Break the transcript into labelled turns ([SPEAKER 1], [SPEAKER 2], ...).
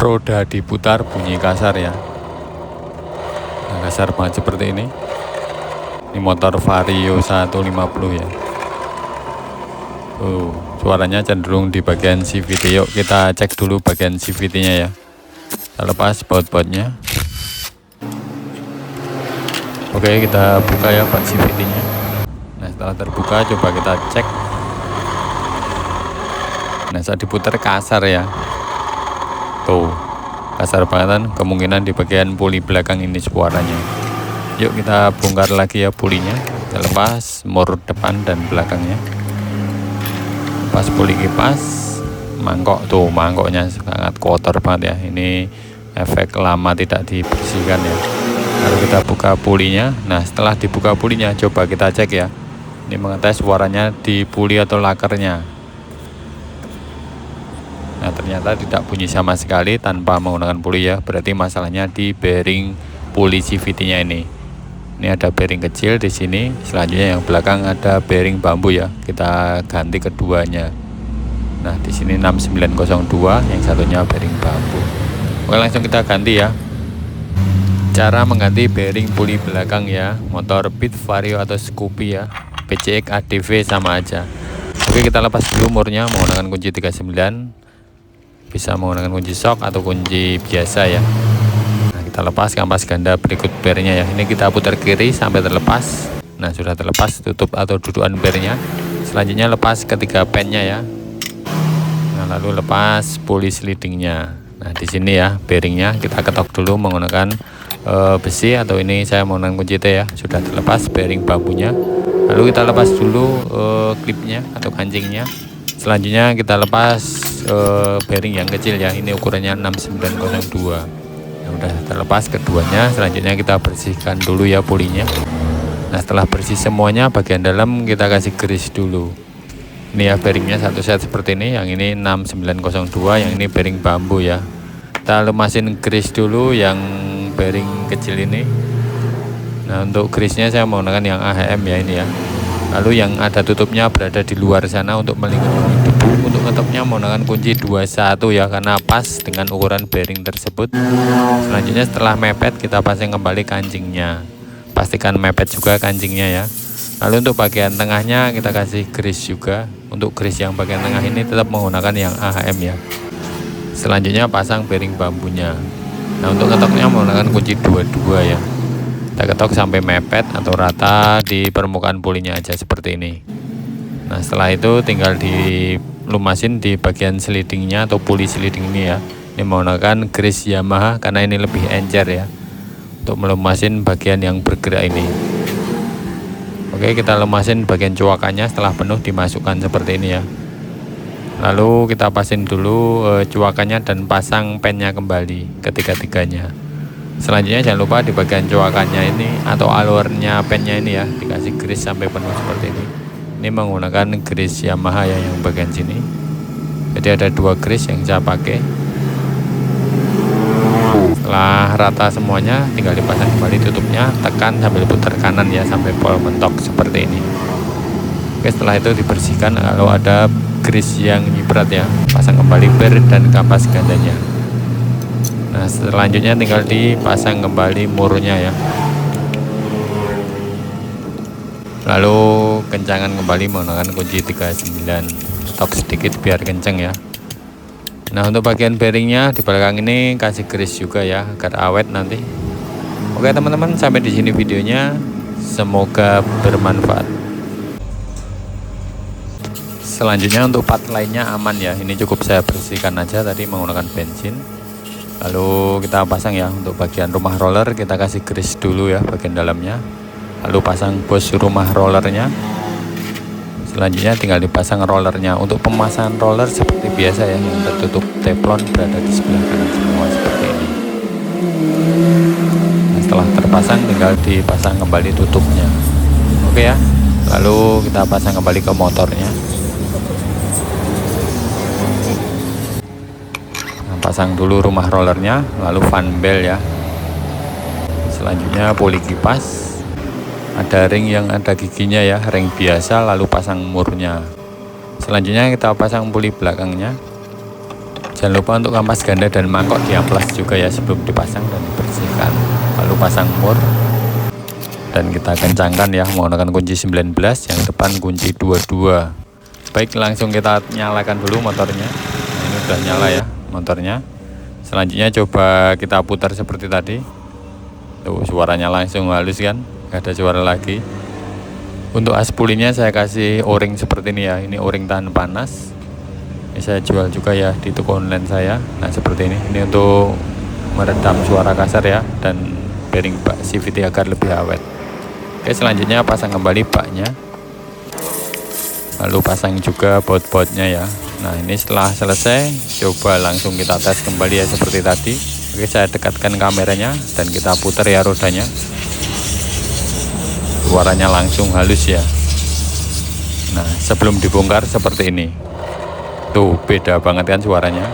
[SPEAKER 1] roda diputar bunyi kasar ya. Nah, kasar banget seperti ini. Ini motor Vario 150 ya. Suaranya cenderung di bagian CVT. Yuk kita cek dulu bagian CVT nya ya. Kita lepas baut-bautnya. Oke, kita buka ya pak CVT nya. Nah, setelah terbuka coba kita cek. Nah, saat diputar kasar ya. Tuh, kasar banget kan, kemungkinan di bagian puli belakang ini suaranya. Yuk kita bongkar lagi ya pulinya. Kita lepas mur depan dan belakangnya. Lepas puli kipas, mangkok tuh, mangkoknya sangat kotor banget ya. Ini efek lama tidak dibersihkan ya. Lalu kita buka pulinya. Nah, setelah dibuka pulinya coba kita cek ya. Ini mengetes suaranya di puli atau lakernya. Nah, ternyata tidak bunyi sama sekali tanpa menggunakan puli ya. Berarti masalahnya di bearing puli CVT-nya ini. Ini ada bearing kecil di sini. Selanjutnya yang belakang ada bearing bambu ya. Kita ganti keduanya. Nah, di sini 6902, yang satunya bearing bambu. Oke, langsung kita ganti ya. Cara mengganti bearing puli belakang ya. Motor Beat Vario atau Scoopy ya. PCX ADV sama aja. Oke, kita lepas dulu murnya menggunakan kunci 39. Bisa menggunakan kunci shock atau kunci biasa ya. Nah, kita lepas kampas ganda berikut bearnya ya. Ini kita putar kiri sampai terlepas. Nah, sudah terlepas, tutup atau dudukan bearnya. Selanjutnya lepas ketiga pennya ya. Nah, lalu lepas puli slidingnya. Nah, di sini ya bearingnya kita ketok dulu menggunakan besi, atau ini saya menggunakan kunci T ya. Sudah terlepas bearing bambunya. Lalu kita lepas dulu klipnya atau kancingnya. Selanjutnya kita lepas bearing yang kecil ya. Ini ukurannya 6902. Nah, udah terlepas keduanya. Selanjutnya kita bersihkan dulu ya pulinya. Nah, setelah bersih semuanya, bagian dalam kita kasih grease dulu. Ini ya bearingnya satu set seperti ini. Yang ini 6902, yang ini bearing bambu ya. Kita lemasin grease dulu yang bearing kecil ini. Nah, untuk grease-nya saya menggunakan yang AHM ya ini ya. Lalu yang ada tutupnya berada di luar sana untuk melindungi debu. Untuk ngetopnya menggunakan kunci 21 ya, karena pas dengan ukuran bearing tersebut. Selanjutnya setelah mepet kita pasang kembali kancingnya. Pastikan mepet juga kancingnya ya. Lalu untuk bagian tengahnya kita kasih grease juga. Untuk grease yang bagian tengah ini tetap menggunakan yang AHM ya. Selanjutnya pasang bearing bambunya. Nah, untuk ngetoknya menggunakan kunci 22 ya. Kita ketok sampai mepet atau rata di permukaan pulinya aja seperti ini. Nah, setelah itu tinggal dilumasin di bagian slidingnya atau puli sliding ini ya. Ini menggunakan grease Yamaha karena ini lebih encer ya, untuk melumasin bagian yang bergerak ini. Oke, kita lumasin bagian cuakannya. Setelah penuh dimasukkan seperti ini ya. Lalu kita pasin dulu cuakannya dan pasang pennya kembali ketiga-tiganya. Selanjutnya jangan lupa di bagian coakannya ini atau alurnya pennya ini ya, dikasih grease sampai penuh seperti ini. Ini menggunakan grease Yamaha ya yang bagian sini. Jadi ada dua grease yang saya pakai. Setelah rata semuanya tinggal dipasang kembali tutupnya, tekan sambil putar kanan ya sampai pol mentok seperti ini. Oke, setelah itu dibersihkan kalau ada grease yang nyiprat ya. Pasang kembali ber dan kampas gandanya. Nah, selanjutnya tinggal dipasang kembali murnya ya. Lalu kencangan kembali menggunakan kunci 39. Stop sedikit biar kenceng ya. Nah, untuk bagian bearingnya di belakang ini kasih grease juga ya agar awet nanti. Oke teman-teman, sampai di sini videonya. Semoga bermanfaat. Selanjutnya untuk part lainnya aman ya. Ini cukup saya bersihkan aja tadi menggunakan bensin. Lalu kita pasang ya. Untuk bagian rumah roller kita kasih grease dulu ya bagian dalamnya. Lalu pasang bos rumah rollernya. Selanjutnya tinggal dipasang rollernya. Untuk pemasangan roller seperti biasa ya, yang tertutup teflon berada di sebelah kanan semua seperti ini. Nah, setelah terpasang tinggal dipasang kembali tutupnya. Oke ya. Lalu kita pasang kembali ke motornya. Pasang dulu rumah rollernya, lalu fan bell ya. Selanjutnya poli kipas, ada ring yang ada giginya ya, ring biasa, lalu pasang murnya. Selanjutnya kita pasang puli belakangnya. Jangan lupa untuk kampas ganda dan mangkok diamplas juga ya sebelum dipasang dan dibersihkan. Lalu pasang mur dan kita kencangkan ya menggunakan kunci 19, yang depan kunci 22. Baik, langsung kita nyalakan dulu motornya. Nah, ini udah nyala ya motornya. Selanjutnya coba kita putar seperti tadi. Tuh, suaranya langsung halus kan, gak ada suara lagi. Untuk aspulinya saya kasih o-ring seperti ini ya. Ini o-ring tahan panas. Ini saya jual juga ya di toko online saya. Nah, seperti ini. Ini untuk meredam suara kasar ya, dan bearing bak CVT agar lebih awet. Oke, selanjutnya pasang kembali baknya. Lalu pasang juga baut-bautnya ya. Nah, ini setelah selesai, coba langsung kita tes kembali ya seperti tadi. Oke, saya dekatkan kameranya dan kita putar ya rodanya. Suaranya langsung halus ya. Nah, sebelum dibongkar seperti ini. Tuh, beda banget kan suaranya.